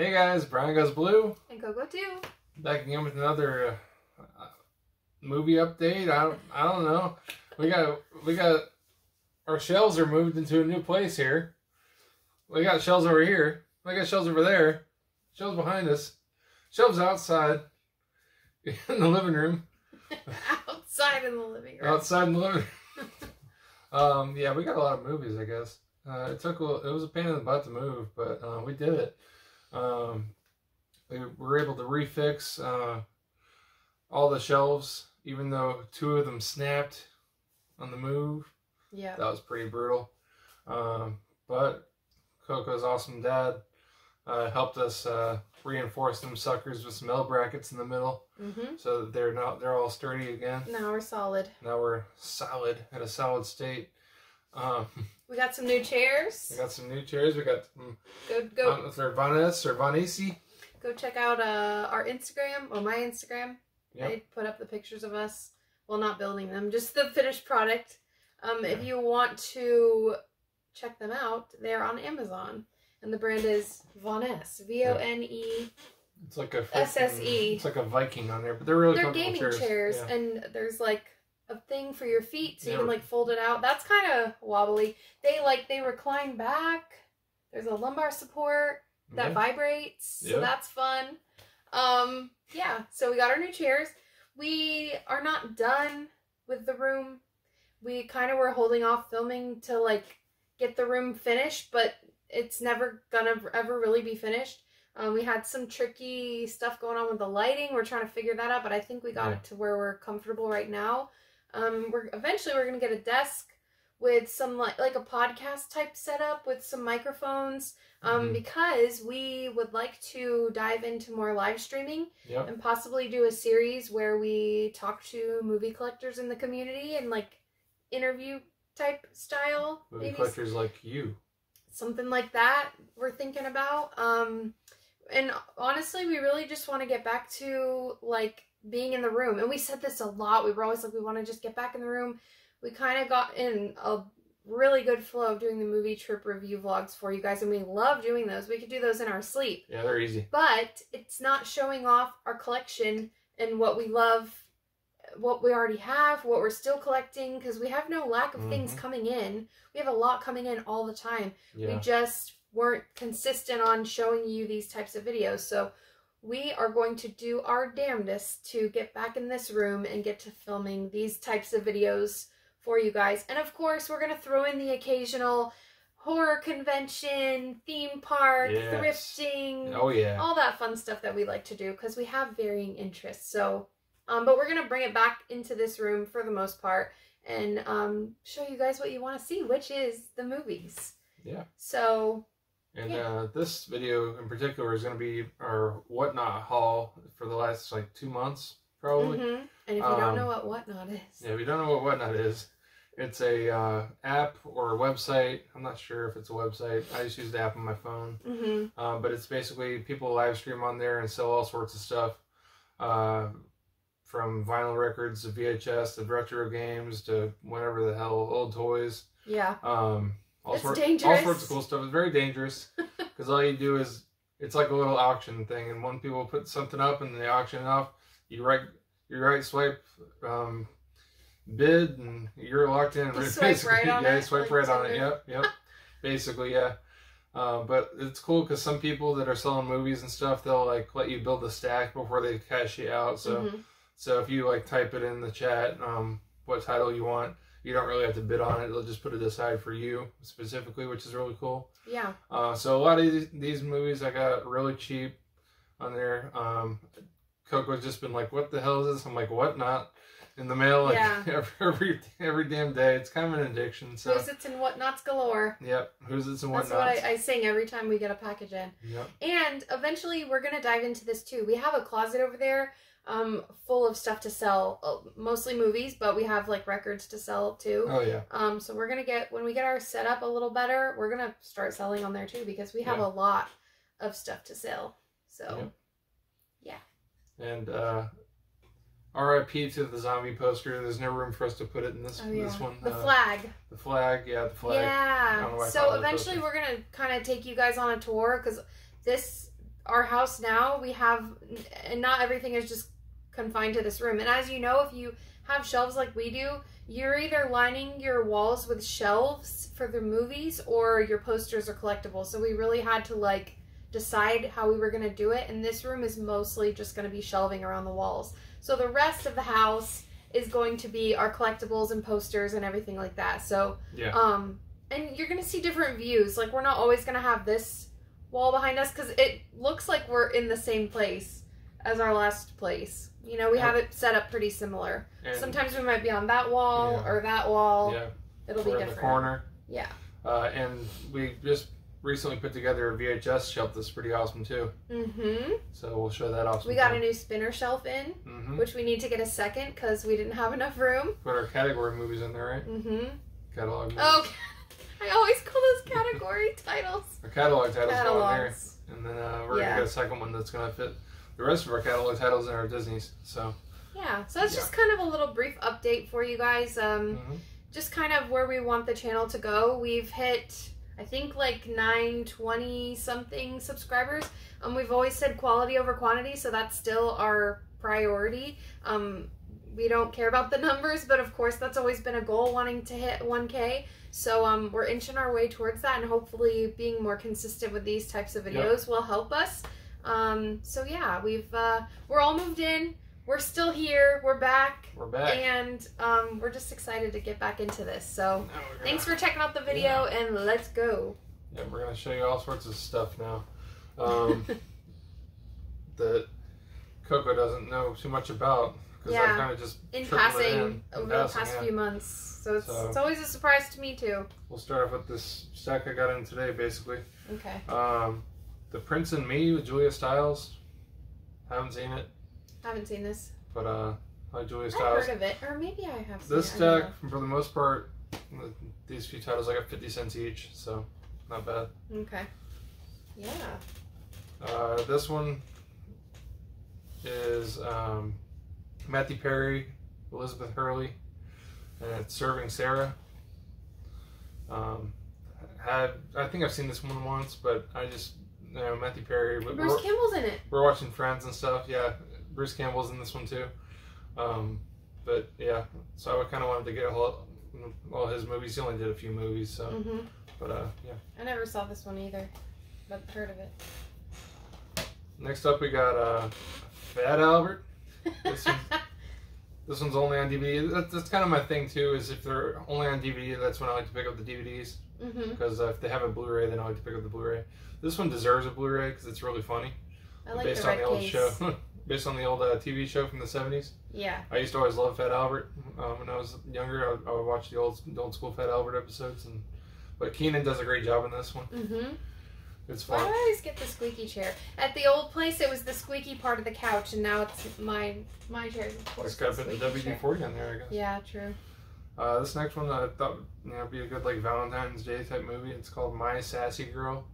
Hey guys, Brian Goes Blue. And Coco too. Back again with another movie update. I don't know. We got our shelves are moved into a new place here. We got shelves over here. We got shelves over there. Shelves behind us. Shelves outside in the living room. Outside in the living room. Outside in the living room. Yeah, we got a lot of movies, I guess. It was a pain in the butt to move, but we did it. We were able to refix all the shelves, even though 2 of them snapped on the move. Yeah. That was pretty brutal. But Coco's awesome dad helped us reinforce them suckers with some L brackets in the middle, so that they're all sturdy again. Now we're solid. Now we're solid, at a solid state. We got some new chairs. We got some new chairs. We got go. They're Vanessa. Go check out our Instagram or my Instagram. Yep. I put up the pictures of us. Well, not building them, just the finished product. If you want to check them out, they're on Amazon, and the brand is Vonesse. VONE. It's like a SSE. It's like a Viking on there, but they're really they're comfortable gaming chairs, yeah. And there's like a thing for your feet, so you can like fold it out. That's kind of wobbly. They recline back. There's a lumbar support that vibrates, so that's fun. Yeah, so we got our new chairs. We are not done with the room. We kind of were holding off filming to like get the room finished, but it's never gonna ever really be finished. We had some tricky stuff going on with the lighting. We're trying to figure that out, but I think we got it to where we're comfortable right now. Eventually we're gonna get a desk with some like a podcast type setup with some microphones, because we would like to dive into more live streaming and possibly do a series where we talk to movie collectors in the community and like interview type style. Movie collectors like you. Something like that we're thinking about. And honestly, we really just want to get back to like being in the room. And we said this a lot. We were always like, we want to just get back in the room. We kind of got in a really good flow of doing the movie trip review vlogs for you guys, and we love doing those. We could do those in our sleep. Yeah, they're easy. But it's not showing off our collection and what we love, what we already have, what we're still collecting, because we have no lack of things coming in. We have a lot coming in all the time. We just weren't consistent on showing you these types of videos. So we are going to do our damnedest to get back in this room and get to filming these types of videos for you guys. And of course, we're going to throw in the occasional horror convention, theme park, thrifting, all that fun stuff that we like to do because we have varying interests. So, but we're going to bring it back into this room for the most part and show you guys what you want to see, which is the movies. Yeah. So... And this video in particular is going to be our Whatnot haul for the last like 2 months, probably. And if you don't know what Whatnot is. Yeah, if you don't know what Whatnot is, it's a app or a website. I'm not sure if it's a website. I just use the app on my phone. But it's basically people live stream on there and sell all sorts of stuff. From vinyl records to VHS to retro games to whatever the hell, old toys. Yeah. All sorts of cool stuff. It's very dangerous because all you do is it's like a little auction thing, and when people put something up and they auction it off, you right swipe bid, and you're locked in. You swipe right on it. You swipe right on it. Yep. Basically, yeah. But it's cool because some people that are selling movies and stuff, they'll like let you build a stack before they cash you out. So, so if you like type it in the chat, what title you want. You don't really have to bid on it. They'll just put it aside for you specifically, which is really cool. Yeah. So a lot of these movies I got really cheap on there. Coco's just been like, what the hell is this? I'm like, Whatnot in the mail like every damn day. It's kind of an addiction. So Who's It's and Whatnots galore. Yep. Who's It's and Whatnots. That's what I sing every time we get a package in. Yep. And eventually we're going to dive into this too. We have a closet over there full of stuff to sell, mostly movies, but we have like records to sell too. Oh yeah. So we're gonna when we get our setup a little better, we're gonna start selling on there too because we have a lot of stuff to sell. So and R.I.P. to the zombie poster. There's no room for us to put it in this this one. The flag. The flag, the flag. Yeah. So eventually we're gonna kind of take you guys on a tour because this our house now, we have, and not everything is just confined to this room. And as you know, if you have shelves like we do, you're either lining your walls with shelves for the movies or your posters or collectibles. So we really had to like decide how we were going to do it. And this room is mostly just going to be shelving around the walls. So the rest of the house is going to be our collectibles and posters and everything like that. So, and you're going to see different views. Like, we're not always going to have this wall behind us because it looks like we're in the same place as our last place. You know, we have it set up pretty similar. And sometimes we might be on that wall or that wall. Yeah. It'll be different. In the corner. Yeah. And we just recently put together a VHS shelf that's pretty awesome too. Mm-hmm. So we'll show that off. We got a new spinner shelf in, which we need to get a second because we didn't have enough room. Put our category movies in there, right? Mm-hmm. Catalog movies. Oh, I always call those category titles. Our catalog titles go in there. And then we're going to get a second one that's going to fit the rest of our catalog titles in our Disney's. So yeah, so that's just kind of a little brief update for you guys. Just kind of where we want the channel to go. We've hit, I think, like 920 something subscribers. We've always said quality over quantity, so that's still our priority. We don't care about the numbers, but of course that's always been a goal, wanting to hit 1K. So we're inching our way towards that, and hopefully being more consistent with these types of videos will help us. So yeah, we're all moved in. We're still here. We're back. We're back. And we're just excited to get back into this. So thanks for checking out the video, and let's go. Yeah, we're going to show you all sorts of stuff now that Coco doesn't know too much about. Because I kind of just in passing over the past few months. So it's always a surprise to me too. We'll start off with this stack I got in today, basically. Okay. The Prince and Me with Julia Stiles. Haven't seen it. Haven't seen this. But I like Julia Stiles. I've heard of it, or maybe I have seen this stack, for the most part, these few titles I got 50 cents each, so not bad. Okay. Yeah. This one is Matthew Perry, Elizabeth Hurley, and it's Serving Sarah. I think I've seen this one once, but I just, Matthew Perry. Bruce Campbell's in it. We're watching Friends and stuff, yeah. Bruce Campbell's in this one too. But yeah, so I kind of wanted to get all his movies. He only did a few movies, so. But yeah. I never saw this one either, but heard of it. Next up, we got Fat Albert. This one's only on DVD. That's kind of my thing too. Is if they're only on DVD, that's when I like to pick up the DVDs. Because if they have a Blu-ray, then I like to pick up the Blu-ray. This one deserves a Blu-ray because it's really funny. I like based the red on the old case. show, based on the old TV show from the 70s. Yeah. I used to always love Fat Albert. When I was younger, I would watch the old school Fat Albert episodes, but Keenan does a great job in this one. It's fun. Why do I always get the squeaky chair? At the old place, it was the squeaky part of the couch, and now it's my chair. Of course, just gotta put the WD-40 on there, I guess. Yeah, true. This next one I thought would be a good like Valentine's Day type movie. It's called My Sassy Girl.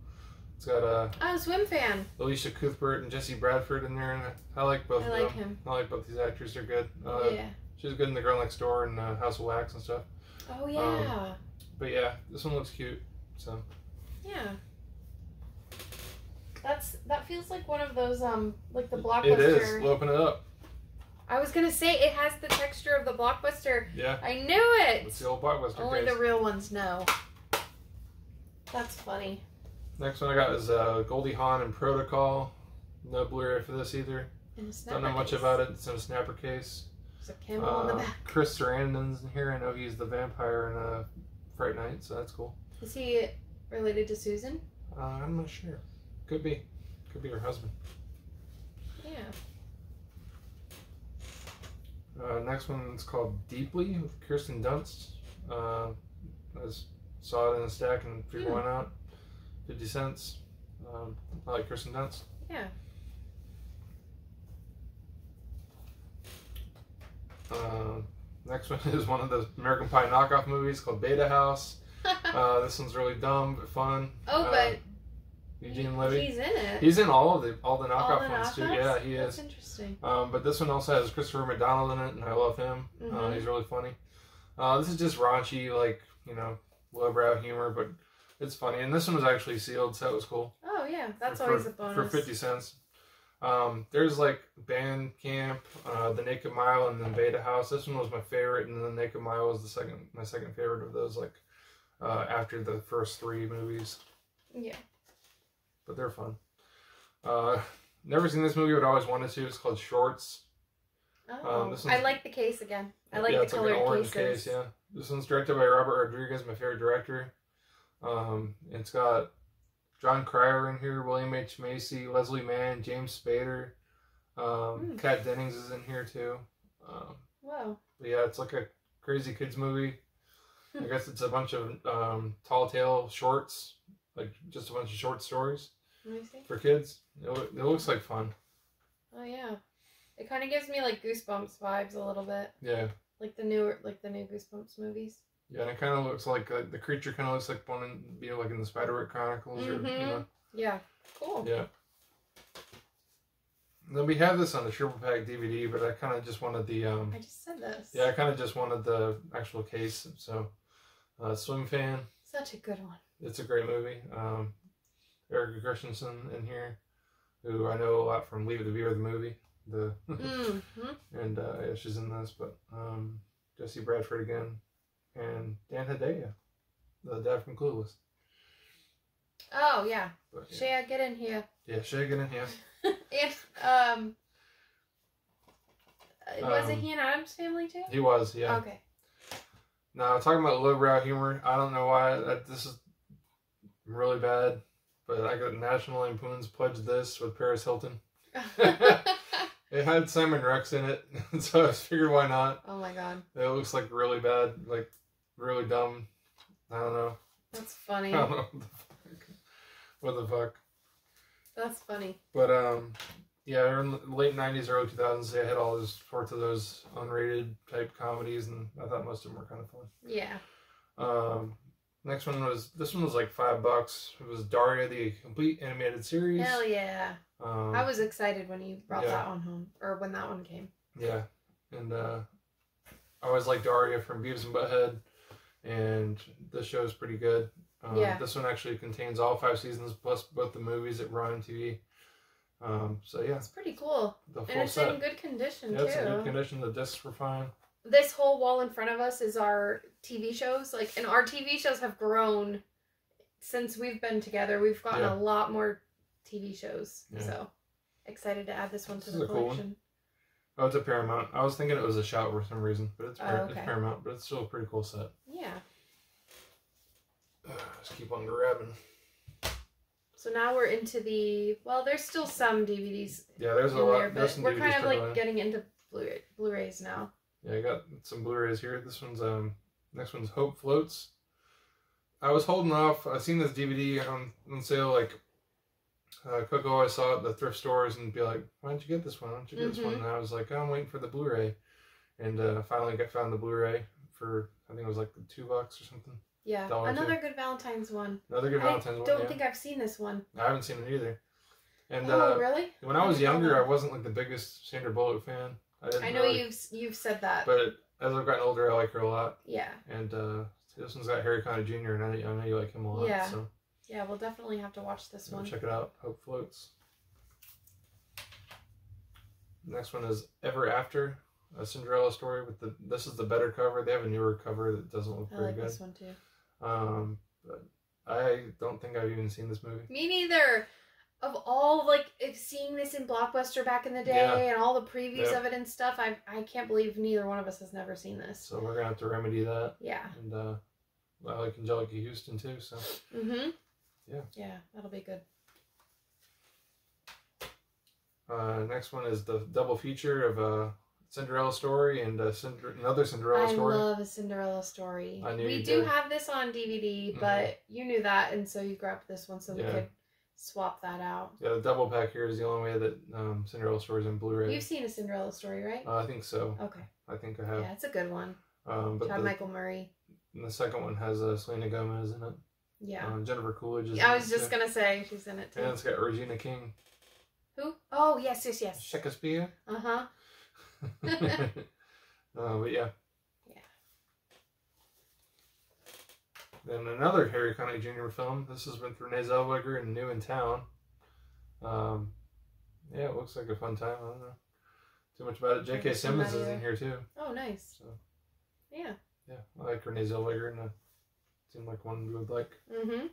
It's got Swim Fan. Alicia Cuthbert and Jesse Bradford in there, and I like both of them. I like him. I like both these actors. They're good. Yeah. She was good in The Girl Next Door and House of Wax and stuff. Oh yeah. But yeah, this one looks cute. So. Yeah. That feels like one of those like the Blockbuster. It is. We'll open it up. I was gonna say it has the texture of the Blockbuster. Yeah. I knew it. It's the old Blockbuster. Only the real ones know. That's funny. Next one I got is Goldie Hawn and Protocol. No Blu-ray for this either. Don't know much about it. It's in a snapper case. There's a camel on the back. Chris Sarandon's in here. I know he's the vampire in Fright Night, so that's cool. Is he related to Susan? I'm not sure. Could be. Could be her husband. Yeah. Next one is called Deeply with Kirsten Dunst. I saw it in a stack and figured why not. 50 cents. I like Kirsten Dunst. Yeah. Next one is one of the American Pie knockoff movies called Beta House. This one's really dumb but fun. Oh, but Eugene Levy. He's in it. He's in all the knockoff ones too. Yeah, he is. That's interesting. But this one also has Christopher McDonald in it, and I love him. He's really funny. This is just raunchy, like lowbrow humor, but it's funny. And this one was actually sealed, so it was cool. Oh yeah, that's always a bonus. For 50 cents. There's like Band Camp, The Naked Mile, and then Beta House. This one was my favorite, and The Naked Mile was my second favorite of those, like, after the first 3 movies. Yeah. But they're fun. Never seen this movie, but I always wanted to. It's called Shorts. Oh, I like the case again. I like the it's colored like an orange cases. case, yeah. This one's directed by Robert Rodriguez, my favorite director. It's got John Cryer in here, William H. Macy, Leslie Mann, James Spader. Kat Dennings is in here too. Wow. But yeah, it's like a crazy kids movie. I guess it's a bunch of tall tale shorts, like just a bunch of short stories for kids. It looks like fun. Oh yeah, it kind of gives me like Goosebumps vibes a little bit. Yeah. Like the new Goosebumps movies. Yeah, and it kind of looks like the creature kind of looks like one in, like in the Spiderwick Chronicles, or Yeah, cool. Yeah. And then we have this on the triple pack DVD, but I kind of just wanted the I just said this. Yeah, I kind of just wanted the actual case. So, Swim Fan. Such a good one. It's a great movie. Erica Christensen in here, who I know a lot from Leave It to Beaver the movie. And yeah, she's in this, but Jesse Bradford again. And Dan Hedaya, the dad from Clueless. Oh, yeah. But, yeah. Shea, get in here. Yeah, Shea, get in here. And, wasn't he in Addams Family too? He was, yeah. Okay. Now, talking about lowbrow humor, I don't know why this is really bad, but I got National Lampoon's Pledge This with Paris Hilton. It had Simon Rex in it, so I figured why not. Oh my god. It looks like really bad, like really dumb. I don't know. That's funny. I don't know what the fuck. That's funny. But yeah, in the late 90s, early 2000s, they had all those sorts of those unrated type comedies, and I thought most of them were kind of fun. Yeah. Next one was, this one was like $5. It was Daria, the complete animated series. Hell yeah. I was excited when you brought that one home, or when that one came. Yeah. And I always liked Daria from Beavis and Butthead, and this show is pretty good. This one actually contains all 5 seasons plus both the movies that run on TV. So yeah. It's pretty cool. The full and it's set. in good condition too. Yeah, it's in good condition. The discs were fine. This whole wall in front of us is our TV shows. And our TV shows have grown since we've been together. We've gotten a lot more TV shows. Yeah. So excited to add this one to the collection. Cool one. Oh, it's a Paramount. I was thinking it was a Shout for some reason, but it's Paramount. But it's still a pretty cool set. Yeah. Just keep on grabbing. So now we're into there's still some DVDs. Yeah, there's a lot. But we're kind of like getting into Blu-rays now. Yeah, I got some Blu-rays here. This one's next one's Hope Floats. I was holding off. I seen this DVD on sale. Like Coco always saw it at the thrift stores and be like, "Why don't you get this one? Why don't you get this one?" And I was like, "Oh, I'm waiting for the Blu-ray," and finally found the Blu-ray for, I think it was like $2 or something. Yeah, another good Valentine's one. Another good Valentine's one. I don't think I've seen this one. I haven't seen it either. And really? When I was younger, I wasn't like the biggest Sandra Bullock fan. I know you've said that. But as I've gotten older, I like her a lot. Yeah. And this one's got Harry Connick Jr. and I know you like him a lot. Yeah. So. Yeah, we'll definitely have to watch this one. Check it out. Hope Floats. Next one is Ever After, a Cinderella story with this is the better cover. They have a newer cover that doesn't look very good. I like this one too. But I don't think I've even seen this movie. Me neither. Of all, seeing this in Blockbuster back in the day and all the previews of it and stuff, I can't believe neither one of us has never seen this. So we're going to have to remedy that. Yeah. And I like Angelica Houston too, so. Mm-hmm. Yeah. Yeah, that'll be good. Next one is the double feature of Cinderella Story and another Cinderella Story. I love a Cinderella Story. I knew we do have this on DVD, but you knew that, and so you grabbed this one so we could swap that out. Yeah, the double pack here is the only way that Cinderella Story is in Blu-ray. You've seen a Cinderella Story, right? I think so. Okay. I think I have. Yeah, it's a good one. But Michael Murray. And the second one has Selena Gomez in it. Yeah. Jennifer Coolidge is I was just going to say she's in it too. And it's got Regina King. Who? Oh, yes. Shakespeare. Uh-huh. But yeah. Yeah. Then another Harry Connick Jr. film. This is with Renee Zellweger in New in Town. Yeah, it looks like a fun time. I don't know too much about it. J.K. Simmons is in here too. Oh, nice. So, yeah. Yeah, I like Renee Zellweger, and seemed like one we would like. Mm-hmm.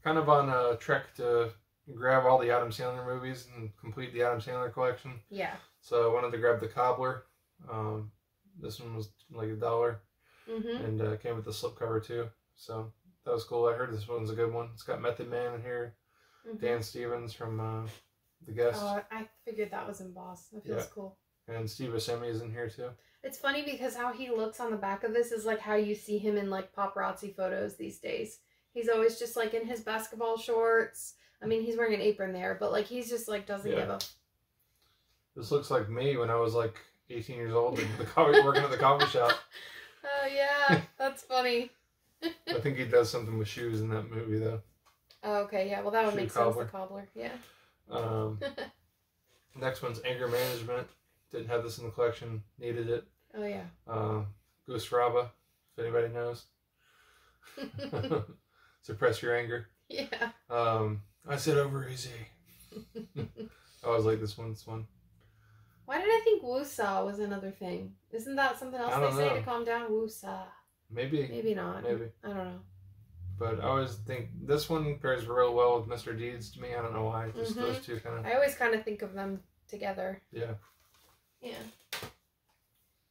Kind of on a trek to grab all the Adam Sandler movies and complete the Adam Sandler collection. Yeah. So I wanted to grab The Cobbler. This one was like $1. Mm-hmm. And came with the slipcover too. So that was cool. I heard this one's a good one. It's got Method Man in here. Mm-hmm. Dan Stevens from The Guest. Oh, I figured that was embossed. That feels cool. And Steve Buscemi is in here too. It's funny because how he looks on the back of this is like how you see him in like paparazzi photos these days. He's always just like in his basketball shorts. I mean, he's wearing an apron there, but like he's just like doesn't give a... This looks like me when I was like 18 years old and working at the coffee shop. Oh yeah, that's funny. I think he does something with shoes in that movie though. Oh, okay, yeah. Well, that would make sense. The cobbler, yeah. Next one's Anger Management. Didn't have this in the collection. Needed it. Oh yeah. Goose Raba, if anybody knows. Suppress your anger. Yeah. I said over easy. I always like this one. Why did I think woosah was another thing? Isn't that something else they say to calm down? Woosah. Maybe. Maybe not. Maybe. I don't know. But I always think this one pairs real well with Mr. Deeds to me. I don't know why. Just those two kind of... I always kind of think of them together. Yeah. Yeah.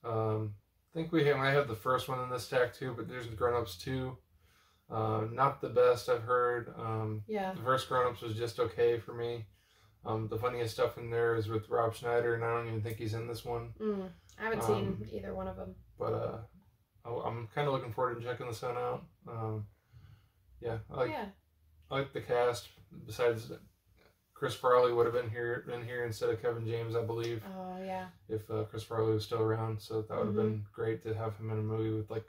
I think I have the first one in this stack too, but there's Grown Ups 2. Not the best I've heard. Yeah. The first Grown Ups was just okay for me. The funniest stuff in there is with Rob Schneider, and I don't even think he's in this one. I haven't seen either one of them. But I'm kind of looking forward to checking this one out. Yeah, I like the cast. Besides, Chris Farley would have been here instead of Kevin James, I believe. Oh yeah. If Chris Farley was still around, so that would have been great to have him in a movie with like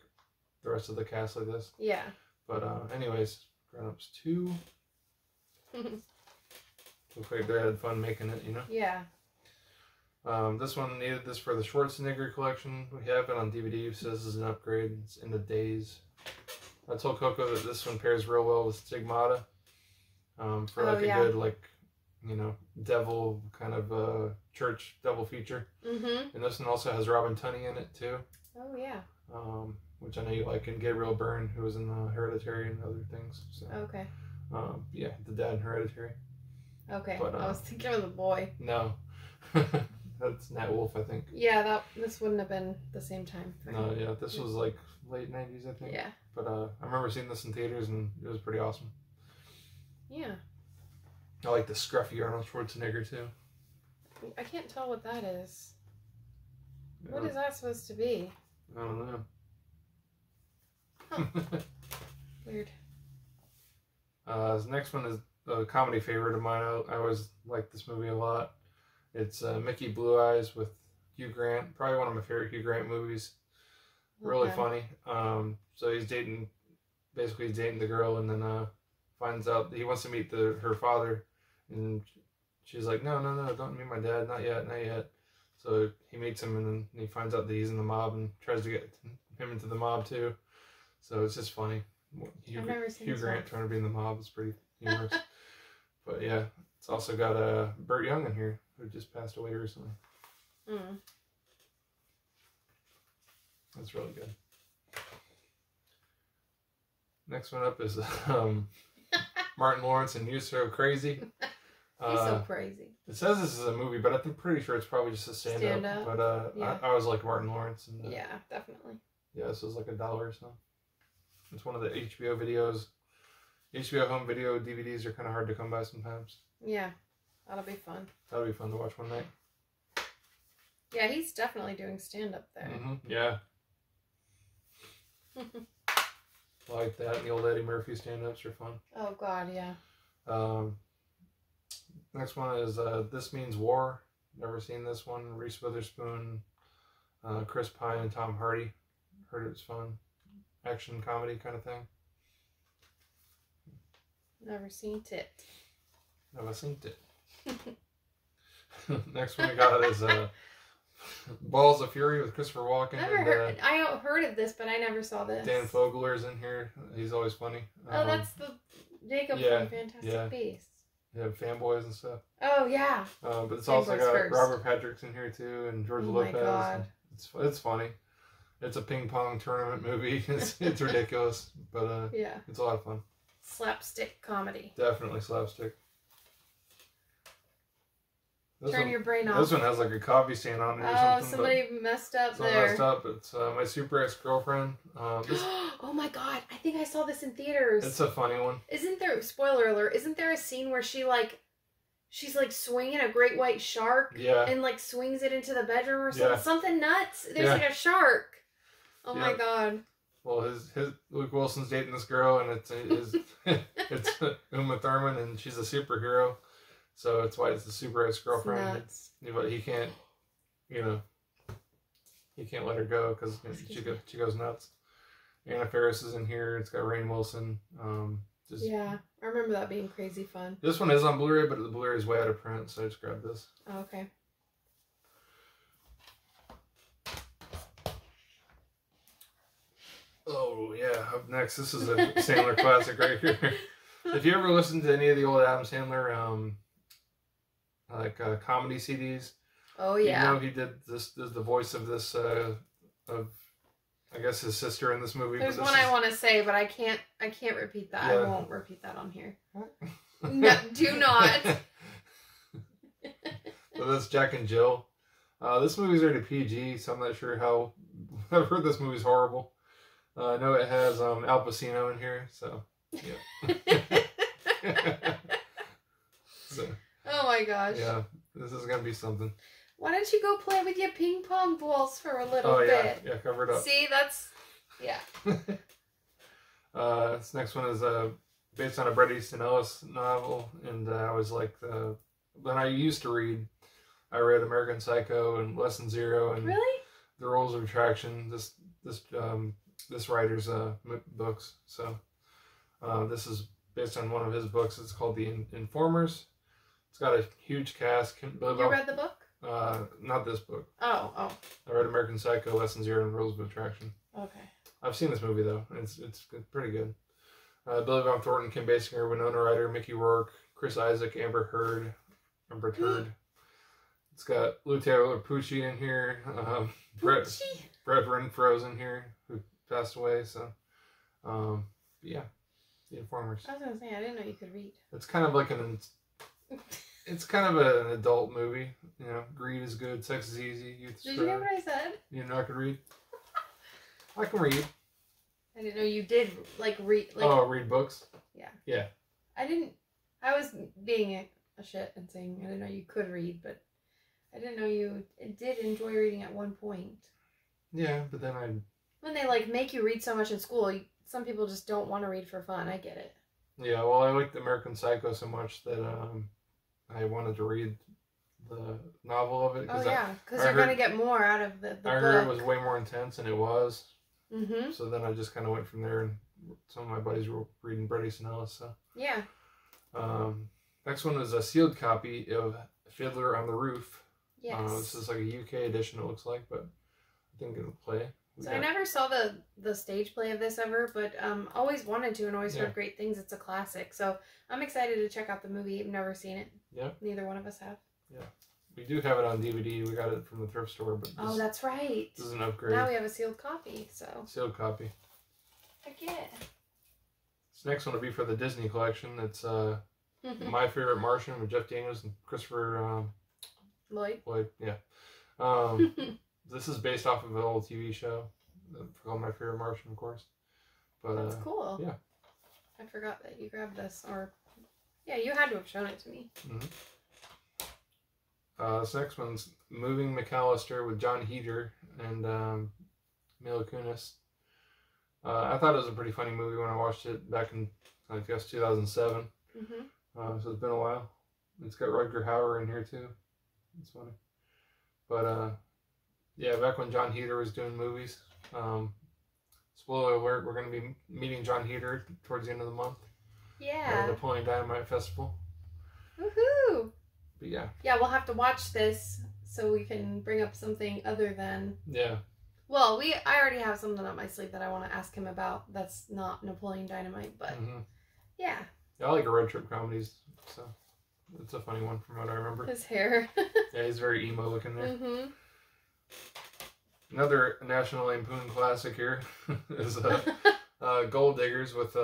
the rest of the cast like this. Yeah. But anyways, Grown Ups 2. Looks like they had fun making it, you know? Yeah. This one needed this for the Schwarzenegger collection. We have it on DVD. It says this is an upgrade. It's in the days. I told Coco that this one pairs real well with Stigmata. For like a good, like, you know, devil kind of church devil feature. And this one also has Robin Tunney in it too. Oh yeah. Which I know you like, and Gabriel Byrne, who was in Hereditary and other things. So, okay. Yeah, the dad in Hereditary. Okay, but, I was thinking of the boy. No. That's Nat Wolff, I think. Yeah, this wouldn't have been the same time. No, yeah, this was like late 90s, I think. Yeah. But I remember seeing this in theaters, and it was pretty awesome. Yeah. I like the scruffy Arnold Schwarzenegger, too. I can't tell what that is. Yeah. What is that supposed to be? I don't know. Huh. Weird. This next one is a comedy favorite of mine. I always like this movie a lot. It's Mickey Blue Eyes with Hugh Grant. Probably one of my favorite Hugh Grant movies. Really funny. So he's dating the girl, and then finds out that he wants to meet her father, and she's like, no, don't meet my dad, not yet. So he meets him, and then he finds out that he's in the mob and tries to get him into the mob too. So it's just funny. Hugh Grant trying to be in the mob is pretty humorous. But yeah, it's also got Burt Young in here, who just passed away recently. That's really good. Next one up is Martin Lawrence and You So Crazy. He's so crazy. It says this is a movie, but I'm pretty sure it's probably just a stand-up. But yeah. I always like Martin Lawrence. And, yeah, definitely. Yeah, this was like $1 or so. It's one of the HBO videos. HBO home video DVDs are kind of hard to come by sometimes. Yeah, that'll be fun. That'll be fun to watch one night. Yeah, he's definitely doing stand-up there. Yeah. Like that, and the old Eddie Murphy stand-ups are fun. Oh, God, yeah. Next one is This Means War. Never seen this one. Reese Witherspoon, Chris Pine, and Tom Hardy. Heard it was fun. Action comedy kind of thing. Never seen it. Never seen it. Next one we got is Balls of Fury with Christopher Walken. I heard of this, but I never saw this. Dan Fogler's in here. He's always funny. Oh, that's the Jacob from Fantastic Beasts. Yeah, fanboys and stuff. Oh, yeah. But it's also got Robert Patrick's in here, too, and George Lopez. Oh, my God. It's funny. It's a ping pong tournament movie. It's ridiculous, but it's a lot of fun. Slapstick comedy. Definitely slapstick. Turn your brain off. This one has like a coffee stain on it or something. Oh, somebody messed up there. Messed up. It's My Super Ex-Girlfriend. Oh my God, I think I saw this in theaters. It's a funny one. Isn't there, spoiler alert, isn't there a scene where she's like swinging a great white shark? Yeah. And like swings it into the bedroom or something? Yeah. Something nuts? There's like a shark. Oh my God. Well, his Luke Wilson's dating this girl, and it's Uma Thurman, and she's a superhero. So it's why it's the Super Ex-Girlfriend. But he can't, he can't let her go because she goes nuts. Anna Faris is in here. It's got Rainn Wilson. Yeah, I remember that being crazy fun. This one is on Blu-ray, but the Blu-ray is way out of print, so I just grabbed this. Oh, okay. Oh, yeah. Up next, this is a Sandler classic right here. If you ever listened to any of the old Adam Sandler comedy CDs, oh yeah, you know he did the voice of this of I guess his sister in this movie. There's one I want to say, but I can't repeat that. Yeah. I won't repeat that on here. No, do not. So that's Jack and Jill. This movie's rated PG, so I'm not sure how. I've heard this movie's horrible. I know it has Al Pacino in here, so yeah. So, oh my gosh. Yeah, this is gonna be something. Why don't you go play with your ping pong balls for a little bit? Yeah, cover it up. See, that's This next one is based on a Bret Easton Ellis novel, and I was like, when I used to read, I read American Psycho and Lesson Zero and really? The Rules of Attraction. This writer's books. So this is based on one of his books. It's called The Informers. It's got a huge cast. You read the book? Not this book. Oh. I read American Psycho, Lesson Zero, and Rules of Attraction. Okay. I've seen this movie though. It's pretty good. Billy Bob Thornton, Kim Basinger, Winona Ryder, Mickey Rourke, Chris Isaac, Amber Heard. It's got Lou Taylor Pucci in here. Brett Renfro's in here, who passed away. So, yeah, The Informers. I was gonna say I didn't know you could read. It's kind of like it's kind of an adult movie. You know, greed is good, sex is easy. Did you hear what I said? You know I could read. I can read. I didn't know you did read. Read books. Yeah. Yeah. I was being a shit and saying I didn't know you could read, but I didn't know you did enjoy reading at one point. Yeah, but then when they make you read so much in school, some people just don't want to read for fun. I get it. Yeah, well, I liked American Psycho so much that I wanted to read the novel of it. Oh yeah, because you're gonna get more out of the book. I heard it was way more intense, and it was. Mm-hmm. So then I just kind of went from there, and some of my buddies were reading Bret Easton Ellis. So yeah. Next one is a sealed copy of Fiddler on the Roof. Yes. This is like a UK edition, it looks like, but I think it'll play. I never saw the stage play of this ever, but always wanted to and always heard great things. It's a classic, so I'm excited to check out the movie. I've never seen it. Yeah. Neither one of us have. Yeah. We do have it on DVD. We got it from the thrift store, but that's right. This is an upgrade. Now we have a sealed copy, so. Sealed copy. Heck yeah. This next one will be for the Disney collection. It's My Favorite Martian with Jeff Daniels and Christopher Lloyd, yeah. This is based off of an old TV show called My Favorite Martian, of course. But that's cool. Yeah. I forgot that you grabbed this, or yeah, you had to have shown it to me. Mm-hmm. This next one's Moving McAllister with John Heder and Mila Kunis. I thought it was a pretty funny movie when I watched it back in, I guess, 2007. Mm-hmm. So it's been a while. It's got Rutger Hauer in here too. It's funny. But yeah, back when John Heder was doing movies. Spoiler alert, we're going to be meeting John Heder towards the end of the month. Yeah. At the Napoleon Dynamite Festival. Woohoo! But yeah. Yeah, we'll have to watch this so we can bring up something other than... Yeah. Well, I already have something up my sleeve that I want to ask him about that's not Napoleon Dynamite, but yeah. Yeah, I like road trip comedies, so it's a funny one from what I remember. His hair. Yeah, he's very emo looking there. Mm-hmm. Another National Lampoon classic here is Gold Diggers with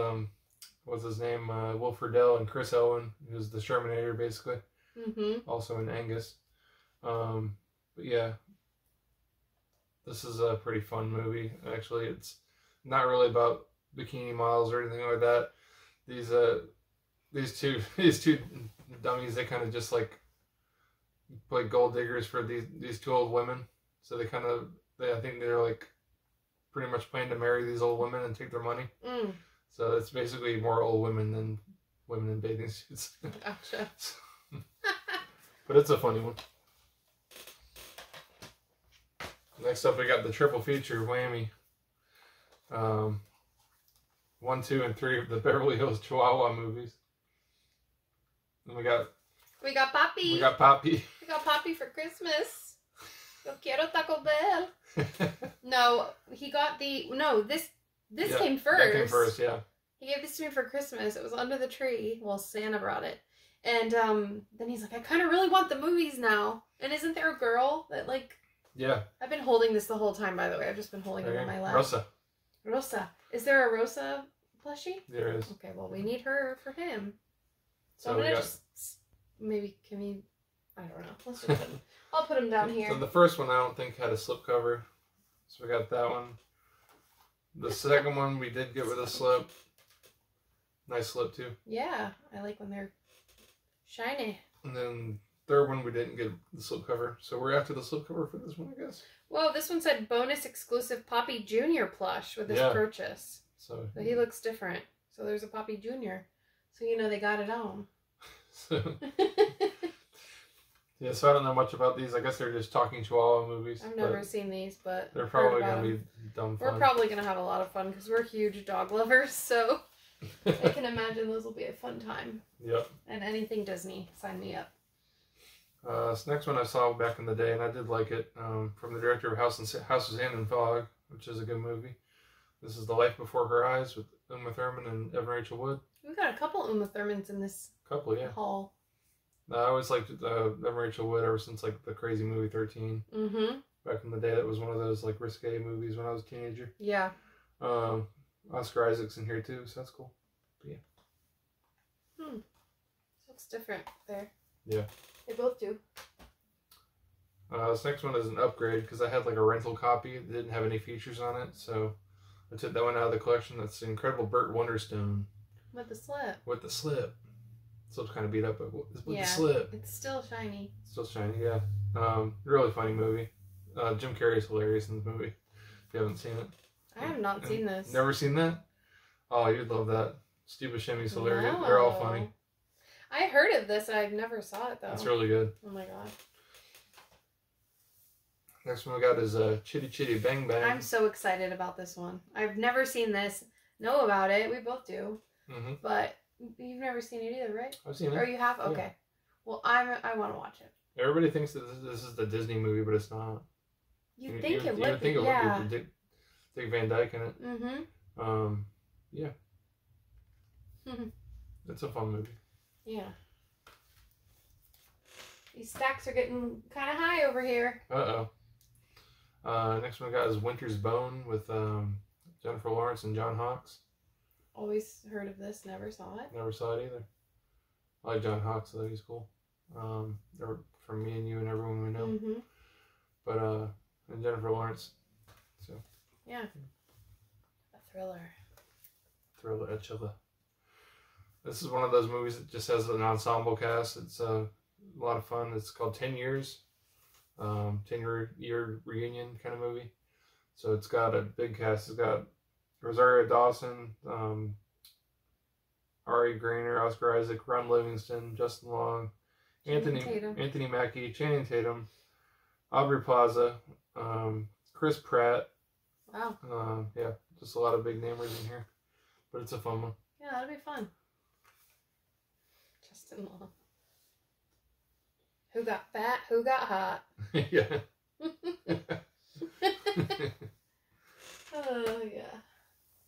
what's his name, Will Friedle and Chris Owen, who's the Shermanator basically. Mm-hmm. Also in Angus. But yeah, this is a pretty fun movie. Actually, it's not really about bikini models or anything like that. These two dummies, they kind of just like play gold diggers for these two old women. So I think they're like pretty much planning to marry these old women and take their money. Mm. So it's basically more old women than women in bathing suits. Gotcha. But it's a funny one. Next up, we got the triple feature whammy. 1, 2, and 3 of the Beverly Hills Chihuahua movies. And we got Papi. We got Papi. We got Papi for Christmas. Yo quiero Taco Bell. No, he got this came first. That came first, yeah. He gave this to me for Christmas. It was under the tree. Well, Santa brought it. And then he's like, I kind of really want the movies now. And isn't there a girl that like... Yeah. I've been holding this the whole time, by the way. I've just been holding it in my lap. Rosa. Is there a Rosa plushie? There is. Okay, well, we need her for him. So, So I'm going to maybe, can we... I don't know. Let's just I'll put him down here. So the first one I don't think had a slip cover. So we got that one. The second one we did get with a slip. Nice slip too. Yeah, I like when they're shiny. And then third one we didn't get the slip cover. So we're after the slip cover for this one, I guess. Well, this one said bonus exclusive Poppy Jr. plush with this purchase. So he looks different. So there's a Poppy Jr. So you know they got it on. Yeah, so I don't know much about these. I guess they're just talking Chihuahua movies. I've never seen these, but they're probably going to be dumb fun. We're probably going to have a lot of fun because we're huge dog lovers, so I can imagine those will be a fun time. Yep. And anything Disney, sign me up. This next one I saw back in the day, and I did like it, from the director of House of Sand and Fog, which is a good movie. This is The Life Before Her Eyes with Uma Thurman and Evan Rachel Wood. We got a couple Uma Thurmans in this haul. I always liked Evan Rachel Wood ever since like the crazy movie 13. Mm-hmm. Back in the day, that was one of those like risque movies when I was a teenager. Yeah. Oscar Isaac's in here too, so that's cool. But yeah. Looks different there. Yeah. They both do. This next one is an upgrade because I had like a rental copy that didn't have any features on it, so I took that one out of the collection. That's the Incredible Burt Wonderstone. With the slip. With the slip. Slip's kind of beat up, but with the slip. It's still shiny. Still shiny, yeah. Really funny movie. Jim Carrey's hilarious in the movie. If you haven't seen it. I have not seen this. Never seen that? Oh, you'd love that. Steve Buscemi's hilarious. No. They're all funny. I heard of this. I never saw it though. It's really good. Oh my god. Next one we got is Chitty Chitty Bang Bang. I'm so excited about this one. I've never seen this. Know about it. We both do. Mm-hmm. But you've never seen it either, right? I've seen it. Or you have? Okay. Yeah. Well, I want to watch it. Everybody thinks that this is the Disney movie, but it's not. You think it would be, yeah. Dick Van Dyke in it. Mm-hmm. Yeah. It's a fun movie. Yeah. These stacks are getting kind of high over here. Uh-oh. Next one we got is Winter's Bone with Jennifer Lawrence and John Hawkes. Always heard of this, never saw it. Never saw it either. I like John Hawkes, though. He's cool. They're from me and you and everyone we know. Mm-hmm. But, and Jennifer Lawrence. So. Yeah. A thriller. A chiller. This is one of those movies that just has an ensemble cast. It's a lot of fun. It's called 10 Years. 10-year reunion kind of movie. So it's got a big cast. It's got Rosario Dawson, Ari Grainer, Oscar Isaac, Ron Livingston, Justin Long, Anthony Mackie, Channing Tatum, Aubrey Plaza, Chris Pratt. Wow. Yeah, just a lot of big namers in here. But it's a fun one. Yeah, that'll be fun. Justin Long. Who got fat? Who got hot? Yeah. Oh, yeah.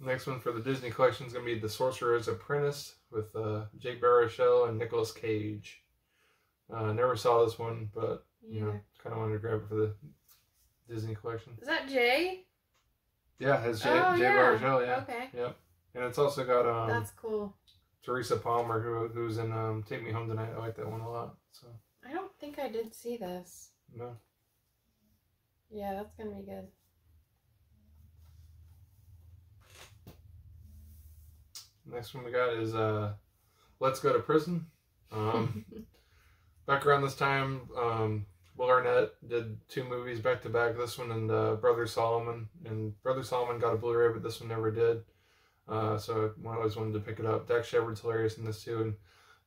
Next one for the Disney collection is going to be The Sorcerer's Apprentice with Jake Baruchel and Nicolas Cage. Never saw this one, but you know, kind of wanted to grab it for the Disney collection. Is that Jay? Yeah, it's Jay Baruchel. Yeah. Okay. Yep. And it's also got that's cool. Teresa Palmer, who's in Take Me Home Tonight. I like that one a lot. So I don't think I did see this. No. Yeah, that's gonna be good. Next one we got is Let's Go to Prison. Back around this time, Will Arnett did 2 movies back to back. This one and Brother Solomon. And Brother Solomon got a Blu-ray, but this one never did. So I always wanted to pick it up. Dax Shepard's hilarious in this too, and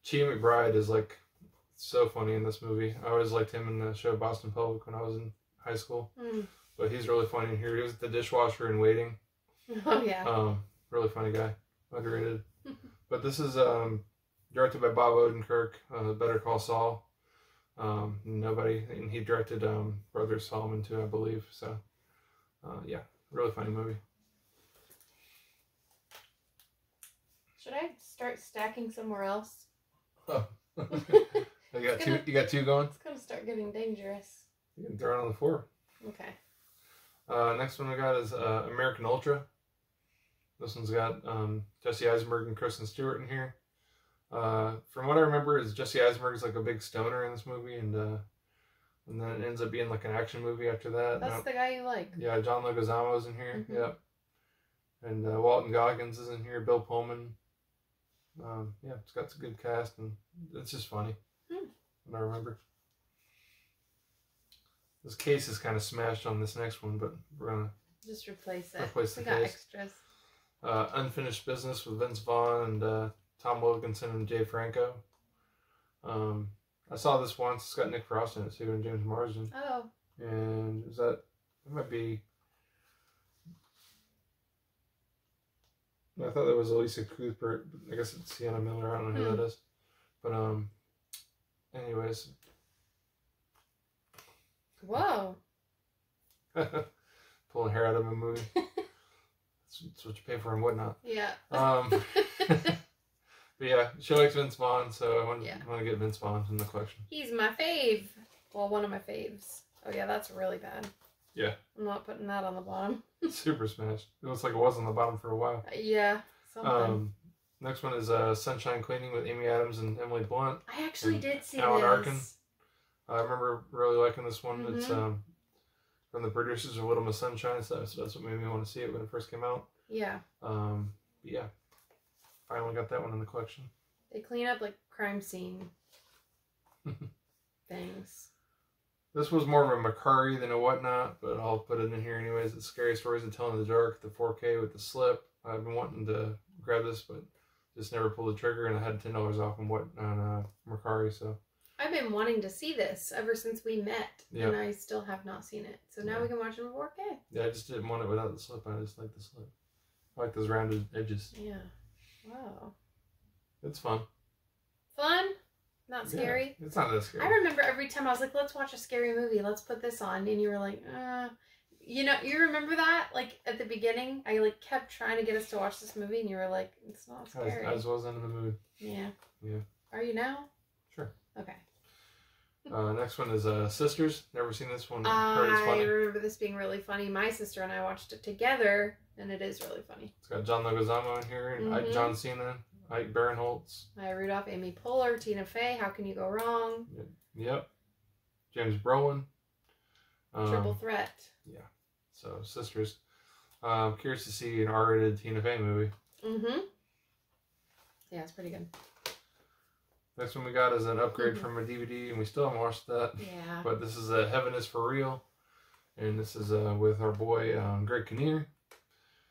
Chi McBride is like so funny in this movie. I always liked him in the show Boston Public when I was in high school. But he's really funny in here. He was the dishwasher in Waiting. Oh yeah. Really funny guy. Underrated. But this is directed by Bob Odenkirk. Better Call Saul. Nobody, and he directed Brother Solomon too, I believe. So yeah, really funny movie. Should I start stacking somewhere else? Oh. You got 2 going? It's gonna start getting dangerous. You can throw it on the floor. Okay. Next one we got is American Ultra. This one's got Jesse Eisenberg and Kristen Stewart in here. From what I remember, is Jesse Eisenberg is like a big stoner in this movie, and then it ends up being like an action movie after that. That's the guy you like. Yeah, John Leguizamo's in here. Yep. And Walton Goggins is in here. Bill Pullman. Yeah, it's got a good cast, and it's just funny. What I remember. This case is kind of smashed on this next one, but we're gonna just replace it. Replace the we got case. Extras. Unfinished Business with Vince Vaughn and Tom Wilkinson and Jay Franco. I saw this once. It's got Nick Frost in it too, and James Marsden. Oh. And it might be. I thought that was Elisa Cuthbert, but I guess it's Sienna Miller. I don't know who that is. But anyways. Whoa. Pulling hair out of a movie. That's what you pay for and whatnot. Yeah. But yeah, she likes Vince Vaughn, so I want to get Vince Vaughn in the collection. He's my fave. Well, one of my faves. Oh yeah, that's really bad. Yeah. I'm not putting that on the bottom. Super smashed. It looks like it was on the bottom for a while. Yeah. Something. Next one is Sunshine Cleaning with Amy Adams and Emily Blunt. I actually did see Alan this. Arkin. I remember really liking this one. It's from the producers of Little Miss Sunshine, so that's what made me want to see it when it first came out. Yeah. Yeah. Finally got that one in the collection. They clean up like crime scene things. This was more of a Macari than a whatnot, but I'll put it in here anyways. It's Scary Stories to Tell in the Dark, the 4K with the slip. I've been wanting to grab this, but just never pulled the trigger, and I had $10 off on Macari, so. I've been wanting to see this ever since we met, and I still have not seen it. So now we can watch it in 4K. Yeah, I just didn't want it without the slip. I just like the slip. I like those rounded edges. Yeah. Wow. It's fun. Fun? Not scary? Yeah, it's not that scary. I remember every time I was like, let's watch a scary movie. Let's put this on. And you were like, You know, you remember that? Like, at the beginning, I, like, kept trying to get us to watch this movie, and you were like, it's not scary. I just wasn't in the mood. Yeah. Yeah. Are you now? Sure. Okay. Next one is Sisters. Never seen this one. Heard it's funny. I remember this being really funny. My sister and I watched it together, and it is really funny. It's got John Leguizamo in here, and Ike John Cena, Ike Barinholtz. Maya Rudolph, Amy Poehler, Tina Fey. How can you go wrong? Yep. James Brolin. Triple threat. Yeah. So, Sisters. I'm curious to see an R-rated Tina Fey movie. Yeah, it's pretty good. Next one we got is an upgrade from a DVD, and we still haven't watched that. Yeah. But this is Heaven is for Real, and this is with our boy Greg Kinnear.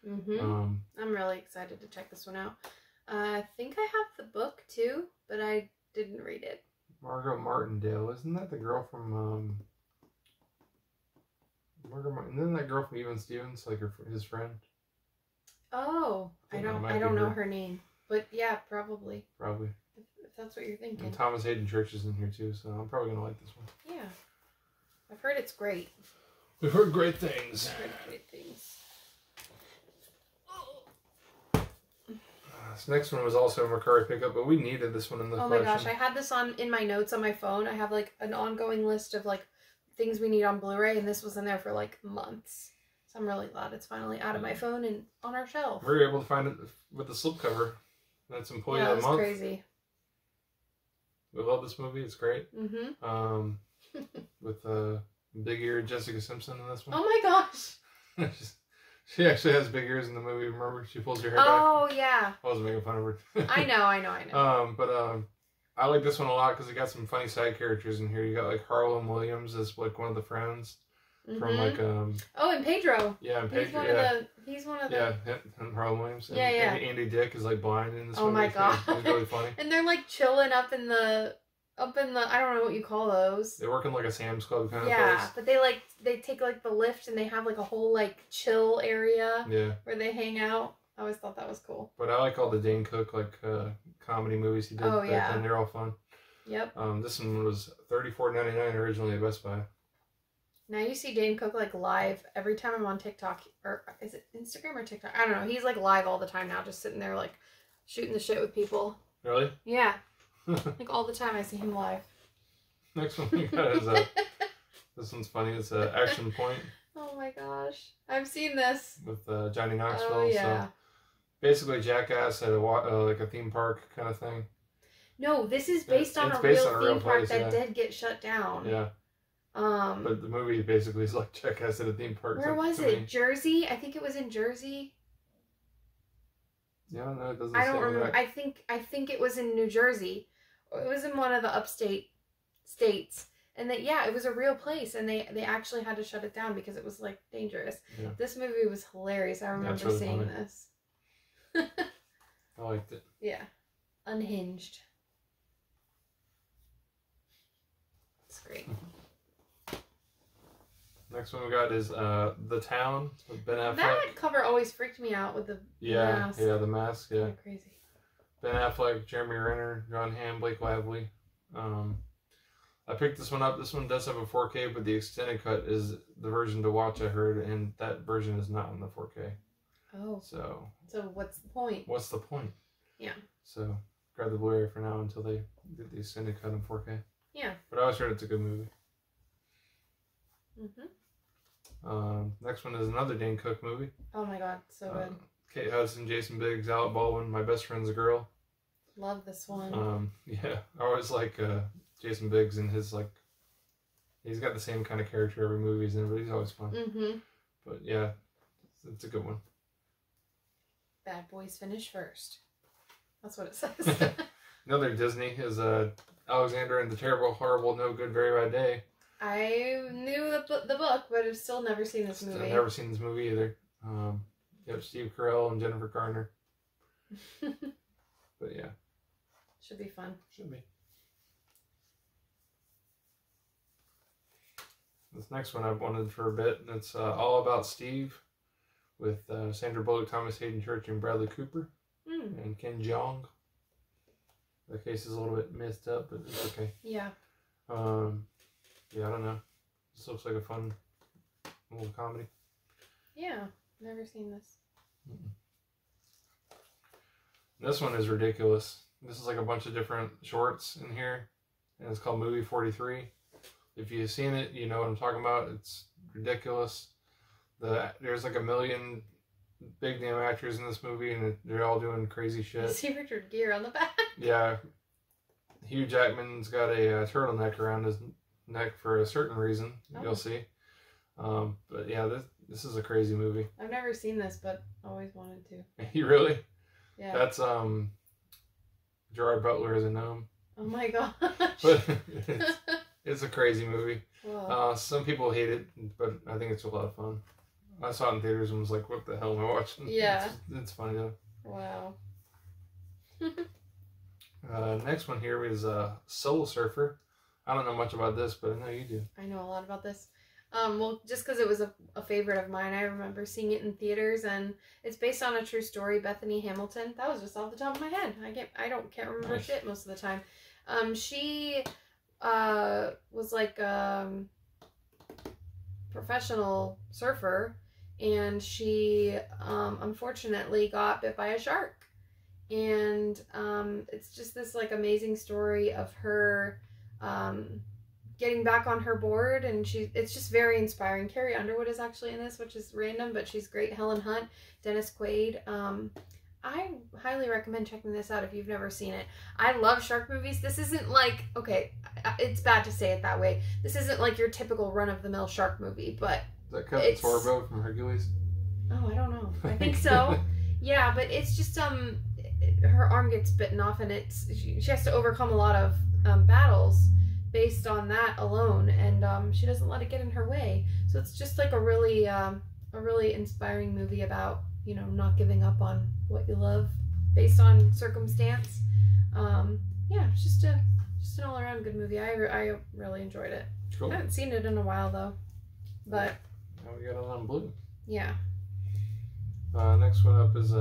I'm really excited to check this one out. I think I have the book too, but I didn't read it. Margot Martindale, isn't that the girl from isn't that girl from Even Stevens, like his friend? Oh, I don't know her name, but yeah, probably. Probably. If that's what you're thinking. And Thomas Hayden Church is in here too, so I'm probably gonna like this one. Yeah, I've heard it's great. We've heard great things. I've heard great things. This next one was also a Mercari pickup, but we needed this one in the collection. Oh my gosh, I had this in my notes on my phone. I have like an ongoing list of like things we need on Blu-ray, and this was in there for like months. So I'm really glad it's finally out of my phone and on our shelf. We were able to find it with the slipcover. That's Employee of the Month. That's crazy. We love this movie. It's great. Mm-hmm. With big ear Jessica Simpson in this one. Oh my gosh. She actually has big ears in the movie. Remember, she pulls her hair back. Oh yeah. I wasn't making fun of her. I know. But I like this one a lot because it got some funny side characters in here. You got like Harlan Williams as like one of the friends from like Oh, and Pedro. Yeah, and Pedro. He's one of the. Yeah, and Harlan Williams. And, yeah. And Andy Dick is like blind in this movie. Oh my god. It's really funny. And they're like chilling up in the I don't know what you call those. They work in like a Sam's Club kind of place. Yeah, but they take like the lift and they have like a whole like chill area. Yeah. Where they hang out. I always thought that was cool. But I like all the Dane Cook like comedy movies he did back then. They're all fun. Yep. This one was $34.99 originally at Best Buy. Now you see Dane Cook like live every time I'm on TikTok, or is it Instagram or TikTok? I don't know. He's like live all the time now, just sitting there like shooting the shit with people. Really? Yeah. Like all the time I see him live. Next one we got is this one's funny. It's Action Point. Oh my gosh, I've seen this with Johnny Knoxville. Oh yeah. So basically, Jackass at a like a theme park kind of thing. No, this is based on a real theme park that did get shut down. Yeah. But the movie basically is like Jackass at a theme park. Where was it? Jersey? I think it was in Jersey. Yeah, no, it doesn't. I don't remember. I think it was in New Jersey. It was in one of the upstate states, and it was a real place, and they actually had to shut it down because it was like dangerous. Yeah. This movie was hilarious. I remember really seeing this. I liked it. Yeah, Unhinged. It's great. Next one we got is The Town with Ben Affleck. That cover always freaked me out with the mask. Yeah, the mask, yeah. Crazy. Ben Affleck, Jeremy Renner, John Hamm, Blake Lively. I picked this one up. This one does have a 4K, but the extended cut is the version to watch, I heard, and that version is not in the 4K. Oh. So what's the point? What's the point? Yeah. So grab the Blu-ray for now until they get the extended cut in 4K. Yeah. But I always heard it's a good movie. Mm-hmm. Next one is another Dane Cook movie. Oh my god, so good. Kate Hudson, Jason Biggs, Alec Baldwin, My Best Friend's a Girl. Love this one. Yeah, I always like Jason Biggs and his like. He's got the same kind of character every movie he's in, but he's always fun. Mm-hmm. But yeah, it's a good one. Bad boys finish first. That's what it says. Another Disney is Alexander and the Terrible, Horrible, No Good, Very Bad Day. I knew the book, but I've still never seen this movie. I've never seen this movie either. Steve Carell and Jennifer Garner. But yeah. Should be fun. Should be. This next one I've wanted for a bit, and it's All About Steve with Sandra Bullock, Thomas Hayden Church, and Bradley Cooper. And Ken Jeong. The case is a little bit messed up, but it's okay. Yeah. Yeah, I don't know. This looks like a fun little comedy. Yeah, never seen this. This one is ridiculous. This is like a bunch of different shorts in here, and it's called Movie 43. If you've seen it, you know what I'm talking about. It's ridiculous. There's like a million big name actors in this movie, and they're all doing crazy shit. You see Richard Gere on the back. Yeah. Hugh Jackman's got a turtleneck around his neck for a certain reason. You'll see. But yeah, this is a crazy movie. I've never seen this, but always wanted to. You really? Yeah. That's Gerard Butler as a gnome. Oh my gosh. But it's a crazy movie. Wow. Some people hate it, but I think it's a lot of fun. I saw it in theaters and was like, what the hell am I watching? Yeah. It's funny though. Wow. Next one here is Soul Surfer. I don't know much about this, but I know you do. I know a lot about this. Well, just because it was a favorite of mine, I remember seeing it in theaters, and it's based on a true story. Bethany Hamilton. That was just off the top of my head. Can't remember shit most of the time. She was like professional surfer, and she unfortunately got bit by a shark, and it's just this like amazing story of her getting back on her board, and it's just very inspiring. Carrie Underwood is actually in this, which is random, but she's great. Helen Hunt, Dennis Quaid. I highly recommend checking this out if you've never seen it. I love shark movies. This isn't like, okay, it's bad to say it that way. This isn't like your typical run-of-the-mill shark movie, but is that Kevin Sorbo from Hercules? Oh, I don't know. I think so. Yeah, but it's just her arm gets bitten off, and she has to overcome a lot of battles based on that alone, and she doesn't let it get in her way. So it's just like a really inspiring movie about, you know, not giving up on what you love based on circumstance. Yeah, it's just an all-around good movie. I really enjoyed it. Cool. I haven't seen it in a while though, but now we got it on Blue. Yeah. Next one up is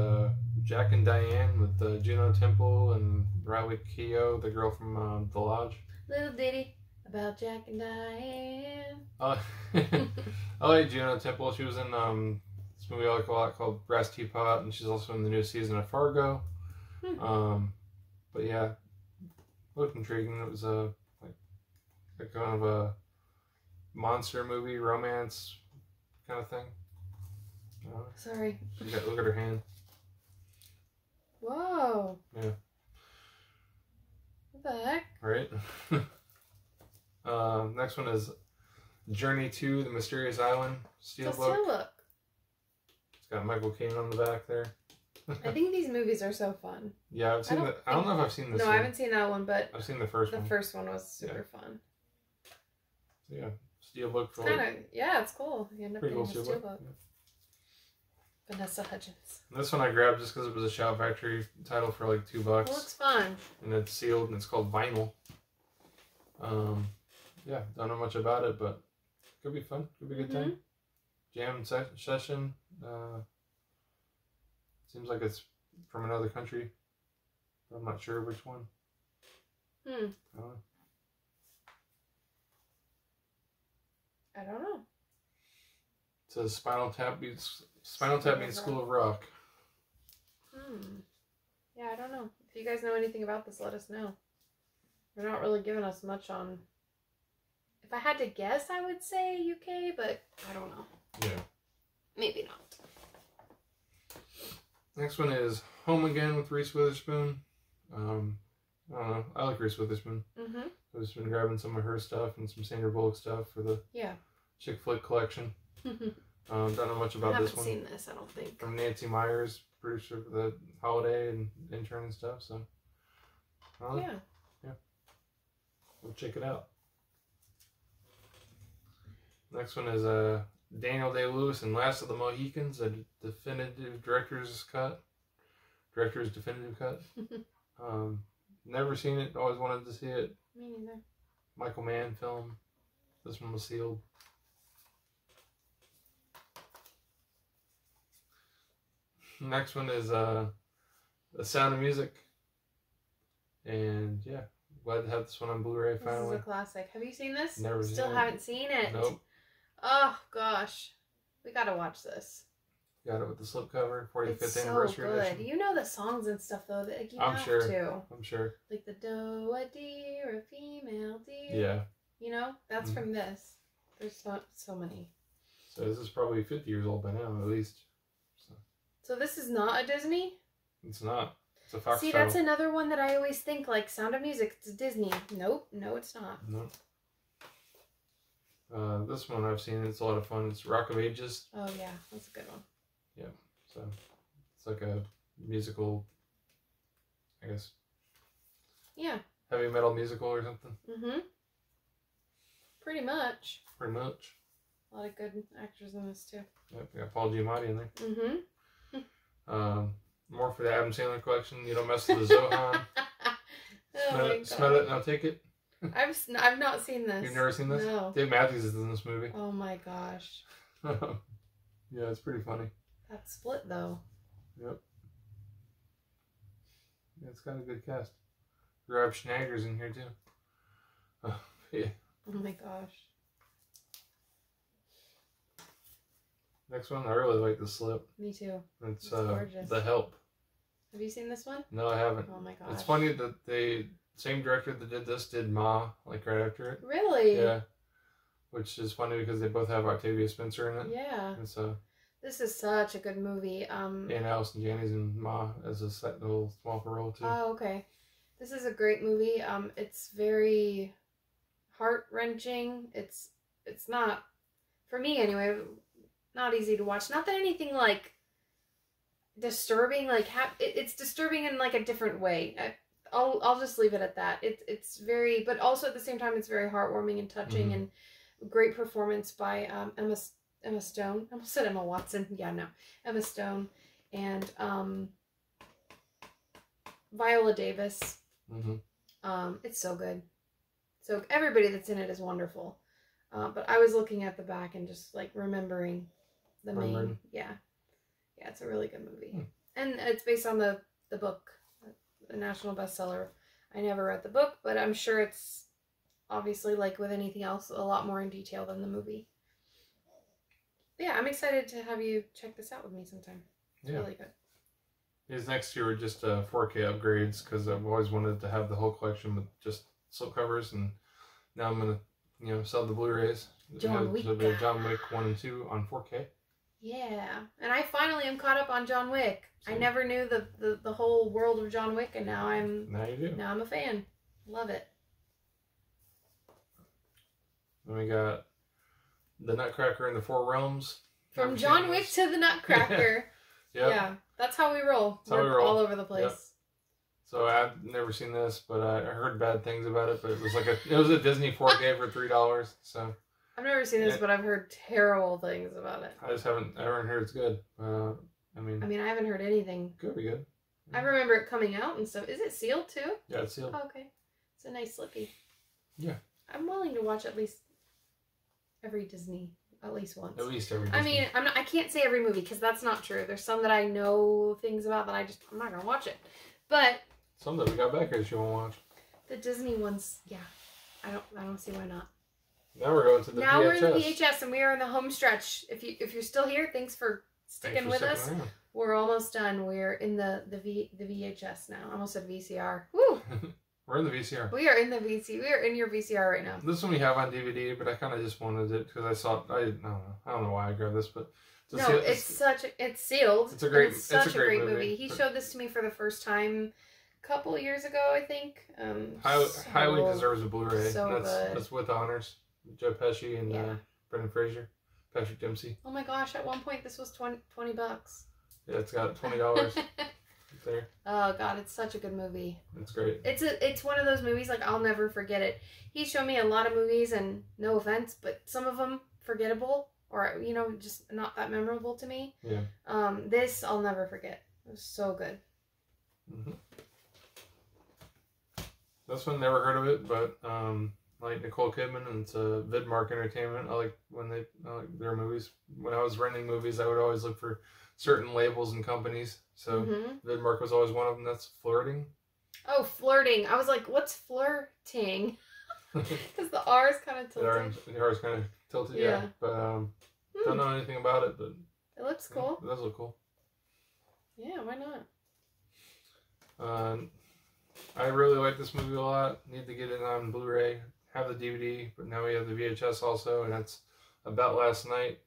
Jack and Diane with Juno Temple and Riley Keough, the girl from The Lodge. Little ditty about Jack and Diane. I like Juno Temple. She was in this movie I like a lot called Brass Teapot, and she's also in the new season of Fargo. But yeah, looked intriguing. It was a kind of a monster movie, romance kind of thing. Sorry. Look at her hand. Whoa. Yeah. What the heck? Right. Next one is Journey to the Mysterious Island. Steelbook. It's got Michael Caine on the back there. I think these movies are so fun. Yeah, I've seen I don't know if I've seen this one. No, I haven't seen that one, but I've seen the first one. The first one was super fun. So yeah, Steelbook for yeah, it's cool. You end up pretty getting cool a Steelbook. Yeah. Vanessa Hudgens. And this one I grabbed just because it was a Shout Factory title for like $2. It looks fun. And it's sealed and it's called Vinyl. Yeah, don't know much about it, but could be fun. Could be a good time. Jam session. Seems like it's from another country. I'm not sure which one. I don't know. It says Spinal Tap means School of Rock. Yeah, I don't know. If you guys know anything about this, let us know. They're not really giving us much on. If I had to guess, I would say UK, but I don't know. Yeah. Maybe not. Next one is Home Again with Reese Witherspoon. I don't know. I like Reese Witherspoon. I've just been grabbing some of her stuff and some Sandra Bullock stuff for the chick flick collection. Don't know much about this one. I haven't seen this, I don't think. From Nancy Myers, producer for The Holiday and Intern and stuff. So yeah, we'll check it out. Next one is Daniel Day-Lewis and Last of the Mohicans, a definitive director's definitive cut. Never seen it. Always wanted to see it. Me neither. Michael Mann film. This one was sealed. Next one is The Sound of Music. And yeah, glad to have this one on Blu-ray finally. This is a classic. Have you seen this? Never seen it. Still haven't seen it. Nope. Oh gosh, we gotta watch this. Got it with the slipcover, 45th it's anniversary so good. edition. You know the songs and stuff though. That you I'm have sure. to. I'm sure. Like the doe, a deer, a female deer. Yeah. You know, that's from this. There's not so many. So this is probably 50 years old by now, at least. So this is not a Disney? It's not. It's a Fox See, title. that's another one that I always think, like, Sound of Music, it's Disney. Nope. No, it's not. Nope. This one I've seen, it's a lot of fun. It's Rock of Ages. Oh, yeah. That's a good one. Yeah. So, it's like a musical, I guess. Yeah. Heavy metal musical or something. Pretty much. Pretty much. A lot of good actors in this, too. Yep, we got Paul Giamatti in there. More for the Adam Sandler collection. You don't mess with the Zohan. Smell it and I'll take it. I've not seen this. You've never seen this? No. Dave Matthews is in this movie. Oh my gosh. Yeah, it's pretty funny. That's Split though. Yep. Yeah, it's got a good cast. Rob Schneider's in here too. Yeah. Oh my gosh. Next one, I really like the slip. Me too. It's gorgeous. The Help. Have you seen this one? No, I haven't. Oh my gosh. It's funny that the same director that did this did Ma, like right after it. Really? Yeah. Which is funny because they both have Octavia Spencer in it. Yeah. And so. This is such a good movie. And Allison Janney's in Ma as a little small role too. Oh, okay. This is a great movie. It's very heart-wrenching. It's not, for me anyway, not easy to watch. Not that anything like disturbing, like it's disturbing in like a different way. I'll just leave it at that. It's very, but also at the same time, it's very heartwarming and touching, and great performance by Emma Stone. I almost said Emma Watson. Yeah, no, Emma Stone and Viola Davis. It's so good. So everybody that's in it is wonderful. But I was looking at the back and just like remembering the main. Yeah, it's a really good movie, and it's based on the book, the national bestseller. I never read the book, but I'm sure it's obviously, like with anything else, a lot more in detail than the movie. But yeah, I'm excited to have you check this out with me sometime. It's really good. These next two are just 4K upgrades because I've always wanted to have the whole collection with just slipcovers, and now I'm gonna sell the Blu-rays. John Wick. John Wick 1 and 2 on 4K. Yeah, and I finally am caught up on John Wick. I never knew the whole world of John Wick, and now Now you do. Now I'm a fan. Love it. Then we got the Nutcracker and the Four Realms. From John Wick to the Nutcracker. Yeah, that's how we roll. We're all over the place. Yep. So I've never seen this, but I heard bad things about it. But it was a Disney 4K for $3. So I've never seen this, but I've heard terrible things about it. I haven't heard it's good. I mean, I haven't heard anything. Could be good. I remember it coming out and stuff. Is it sealed too? Yeah, it's sealed. Oh, okay, it's a nice slippy. Yeah. I'm willing to watch at least every Disney. At least once. At least every Disney. I mean, I can't say every movie because that's not true. There's some that I know things about that I'm not gonna watch it. But some that we got back here that you won't watch. The Disney ones, yeah. I don't see why not. Now we're going to the VHS. Now we're in the VHS and we are in the home stretch. If you're still here, thanks for sticking with us. Around. We're almost done. We're in the VHS now. I almost said VCR. Woo! We're in the VCR. We are in the VCR. We are in your VCR right now. This one we have on DVD, but I kind of just wanted it because I saw it. I don't know why I grabbed this, but it's sealed. It's a great. It's such a great movie. He showed this to me for the first time a couple years ago, I think. Highly deserves a Blu-ray. So that's with honors. Joe Pesci and Brendan Fraser, Patrick Dempsey. Oh my gosh! At one point, this was $20. Yeah, it's got $20. There. Oh god, it's such a good movie. It's great. It's one of those movies like I'll never forget it. He showed me a lot of movies, and no offense, but some of them forgettable or just not that memorable to me. Yeah. This I'll never forget. It was so good. This one, never heard of it, but like Nicole Kidman, and it's a Vidmark Entertainment. I like their movies. When I was renting movies, I would always look for certain labels and companies. So Vidmark was always one of them. That's Flirting. Oh, Flirting. I was like, what's flirting? Because the R is kind of tilted. The R is kind of tilted, yeah. But don't know anything about it, but it looks cool. It does look cool. Yeah, why not? I really like this movie a lot. Need to get it on Blu-ray. Have the DVD, but now we have the VHS also, and that's About Last Night.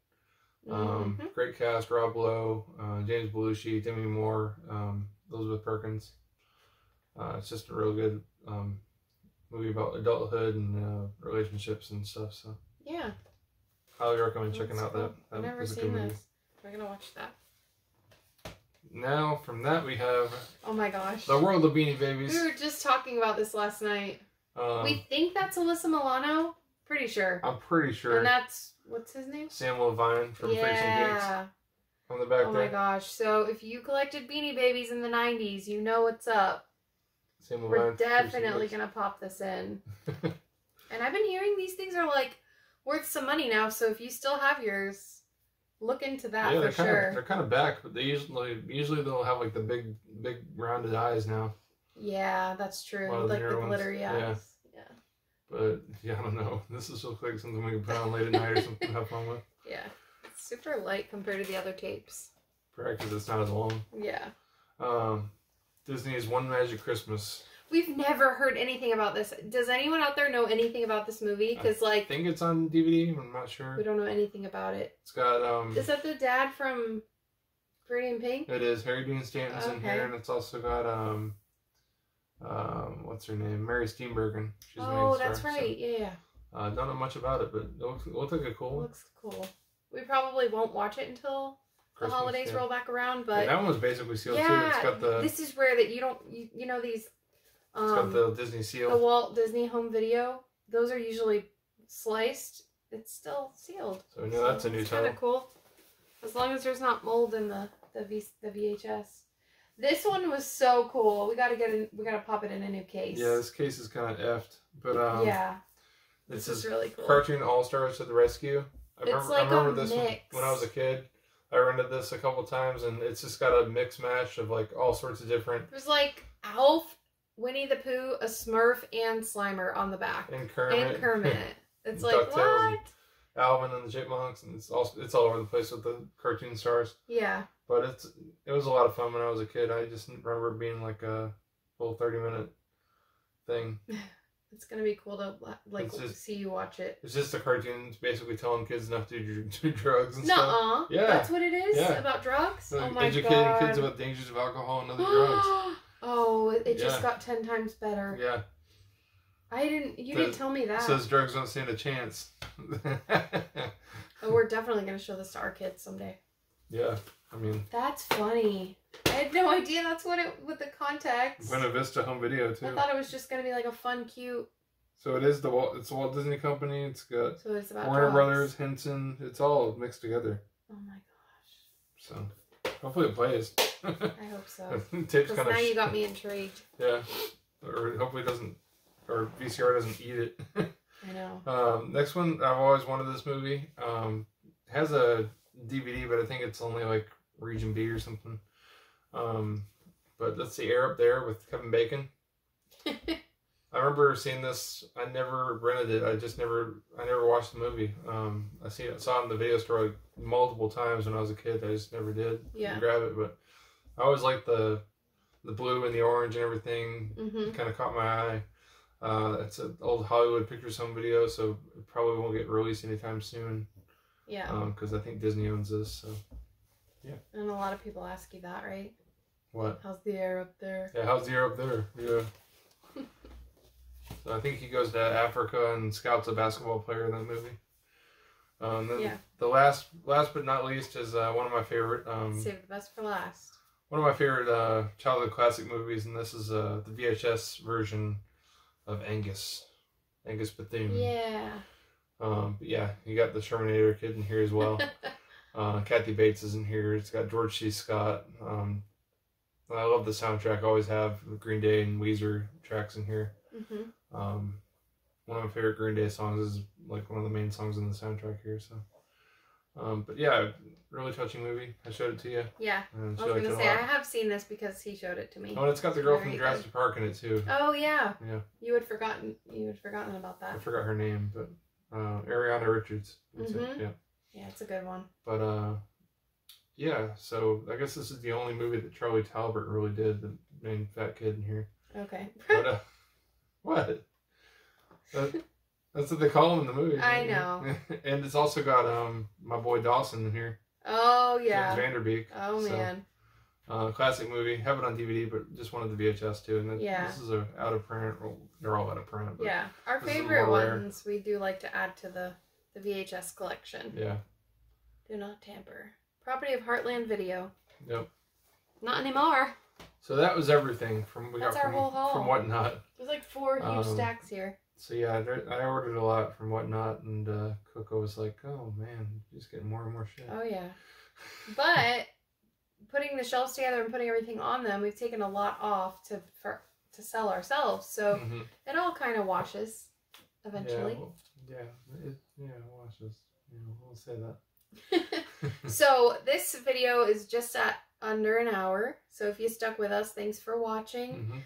Great cast: Rob Lowe, James Belushi, Demi Moore, Elizabeth Perkins. It's just a real good movie about adulthood and relationships and stuff. So yeah, highly recommend checking out that. I've never seen this. We're gonna watch that. Now from that we have. Oh my gosh! The World of Beanie Babies. We were just talking about this last night. We think that's Alyssa Milano. Pretty sure. I'm pretty sure. And that's, what's his name? Sam Levine from Freaks and Geeks. On the back there. Oh my gosh. So if you collected Beanie Babies in the 90s, you know what's up. Sam Levine. We're definitely going to pop this in. And I've been hearing these things are like worth some money now. So if you still have yours, look into that for sure. They're kind of back, but they usually they'll have like the big rounded eyes now. Yeah, that's true. Like the glittery eyes. Yeah. But yeah, I don't know. This looks like something we can put on late at night or something to have fun with. Yeah. It's super light compared to the other tapes. Correct, because it's not as long. Yeah. Disney's One Magic Christmas. We've never heard anything about this. Does anyone out there know anything about this movie? Because like, I think it's on DVD. I'm not sure. We don't know anything about it. It's got Is that the dad from Pretty in Pink? It is. Harry Dean Stanton's in here, and it's also got what's her name? Mary Steenburgen. She's the main star, that's right. So, yeah. Don't know much about it, but it looks like a cool. It looks cool. We probably won't watch it until Christmas, the holidays roll back around, but that one was basically sealed too. It's got the. This is rare that you know these. It's got the Disney seal. The Walt Disney Home Video. Those are usually sliced. It's still sealed. So we know that's a new title. Kind of cool. As long as there's not mold in the VHS. This one was so cool. We gotta pop it in a new case. Yeah, this case is kind of effed, but yeah, this is really cool. Cartoon All Stars to the Rescue. I remember this when I was a kid. I rented this a couple times, and it's just got a mix mash of like all sorts of different. There's like Alf, Winnie the Pooh, a Smurf, and Slimer on the back. And Kermit. It's like what? Alvin and the Chipmunks, and it's all over the place with the cartoon stars. Yeah. But it was a lot of fun when I was a kid. I just remember it being like a full 30-minute thing. It's gonna be cool to see you watch it. It's just a cartoon. It's basically telling kids not to do drugs and stuff. Nuh-uh. Yeah. That's what it is? Yeah. About drugs? So oh my god. Educating kids about dangers of alcohol and other drugs. Oh, it just got 10 times better. Yeah. You didn't tell me that. It says drugs don't stand a chance. Oh, we're definitely going to show this to our kids someday. Yeah, I mean... That's funny. I had no idea that's what with the context. Buena Vista Home Video, too. I thought it was just going to be like a fun, cute... So it is the Walt Disney Company. It's got so it's about Warner drugs. Brothers, Henson. It's all mixed together. Oh my gosh. So, hopefully it plays. I hope so. Because now you got me intrigued. Yeah. Or hopefully it doesn't... Or VCR doesn't eat it. I know. Next one, I've always wanted this movie. Has a DVD, but I think it's only like Region B or something. But that's The Air Up There with Kevin Bacon. I remember seeing this. I never rented it. I never watched the movie. I saw it in the video store like multiple times when I was a kid. I just never did grab it. But I always liked the blue and the orange and everything. It kind of caught my eye. It's an old Hollywood Pictures Home Video, so it probably won't get released anytime soon. Yeah. Because I think Disney owns this, so yeah. And a lot of people ask you that, right? What? How's the air up there? Yeah, how's the air up there? Yeah. So I think he goes to Africa and scouts a basketball player in that movie. Then the last but not least is one of my favorite. Save the best for last. One of my favorite childhood classic movies, and this is the VHS version of Angus Bethune. Yeah. But yeah, you got the Terminator kid in here as well. Kathy Bates is in here. It's got George C. Scott. I love the soundtrack. I always have Green Day and Weezer tracks in here. One of my favorite Green Day songs is like one of the main songs in the soundtrack here. So, but yeah, really touching movie. I showed it to you. Yeah, I was gonna say I have seen this because he showed it to me. Oh, and it's got the girl from Jurassic Park in it too. Oh yeah. Yeah. You had forgotten about that. I forgot her name, but Ariana Richards. That's it. Yeah. Yeah, it's a good one. But yeah. So I guess this is the only movie that Charlie Talbert really did. The main fat kid in here. Okay. But what? That's what they call him in the movie. I know. And it's also got my boy Dawson in here. Oh yeah. James Vanderbeek. Oh man. Classic movie. Have it on DVD, but just wanted the VHS too. And then this is out of print. Well, they're all out of print. But yeah, our favorite ones we do like to add to the VHS collection. Yeah. Do not tamper. Property of Heartland Video. Yep. Not anymore. So that was everything from whole haul. From Whatnot. There's like 4 huge stacks here. So yeah, I ordered a lot from Whatnot, and Coco was like, "Oh man, just getting more and more shit." Oh yeah, but putting the shelves together and putting everything on them, we've taken a lot off to sell ourselves. So it all kind of washes eventually. It washes. We'll say that. So this video is just at under an hour. So if you stuck with us, thanks for watching.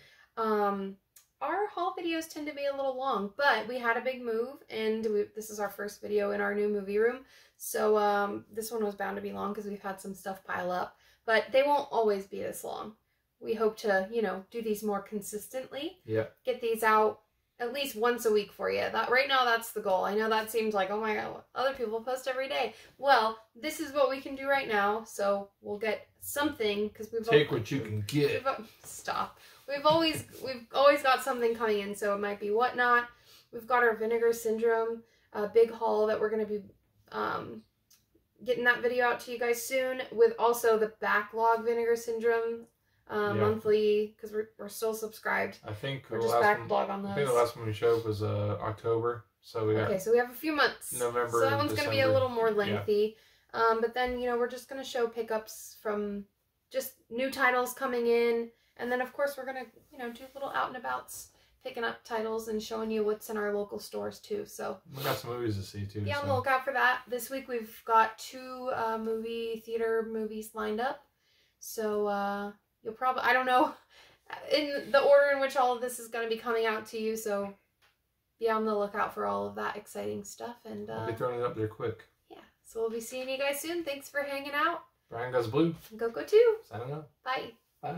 Our haul videos tend to be a little long, but we had a big move, and this is our first video in our new movie room. So this one was bound to be long because we've had some stuff pile up, but they won't always be this long. we hope to, you know, do these more consistently. Yeah. Get these out at least once a week for you. That right now, that's the goal. I know that seems like, oh my God, other people post every day. Well, this is what we can do right now. So we'll get something because we've take what you can get. Stop. We've always got something coming in. So it might be Whatnot. We've got our Vinegar Syndrome big haul that we're going to be getting that video out to you guys soon, with also the backlog Vinegar Syndrome monthly, because we're still subscribed. I think we're just backlog on those. I think the last one we showed was October, so we got so we have a few months. November, so that one's going to be a little more lengthy. Yeah. But then, you know, we're just going to show pickups from just new titles coming in, and then of course we're going to, you know, do little out and abouts, picking up titles and showing you what's in our local stores too. So we got some movies to see too. Yeah, on the lookout for that. This week we've got 2 movie theater movies lined up. So you'll probably, I don't know in the order in which all of this is going to be coming out to you. So be on the lookout for all of that exciting stuff. And I'll be throwing it up there quick. Yeah. So we'll be seeing you guys soon. Thanks for hanging out. Brian Goes Blue. Go too. I don't know. Bye. Bye.